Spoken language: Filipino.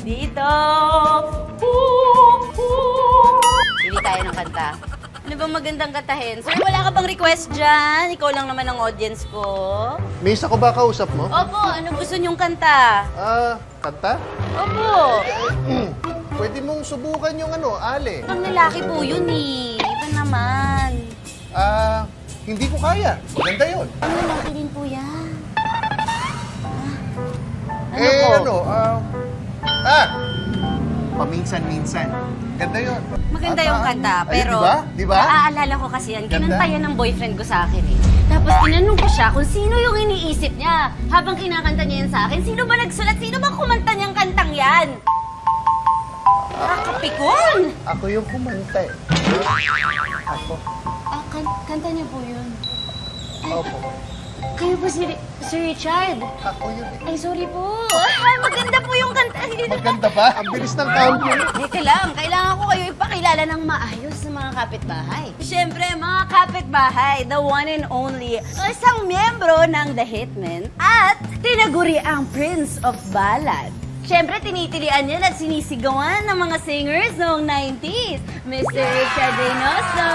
Dito. Pili tayo ng kanta. Ano bang magandang kantahin? Sir, wala ka bang request dyan? Ikaw lang naman ang audience ko. Miss, ako ba kausap mo? Opo, ano gusto niyong kanta? Kanta? Opo. Pwede mong subukan yung Ale. Pang lalaki po yun eh. Iba naman. Hindi ko kaya. Maganda yun. Pang lalaki din po yan. Paminsan-minsan. Ganda yun. Maganda yung kanta, pero Di ba? naaalala ko kasi yan. Ganda. Kinanta yan ng boyfriend ko sa akin eh. Tapos tinanong ko siya kung sino yung iniisip niya. Habang kinakanta niya yan sa akin, sino ba nagsulat? Sino ba kumanta niyang kantang yan? Nakakapikon! Ako yung kumanta eh. Ako. Kanta niya po yun. Opo. Kayo po si Richard. Ako yun eh. Ay, sorry po. Ay, maganda po yung kanta. Maganda ba? Ang bilis ng count yun. Teka lang, kailangan ko kayo ipakilala ng maayos sa mga kapitbahay. Siyempre, mga kapitbahay, the one and only, isang miyembro ng The Hitmen at tinaguri ang Prince of Ballad. Siyempre, tinitilian niya at sinisigawan ng mga singers noong 90s, Mr. Richard Reynoso.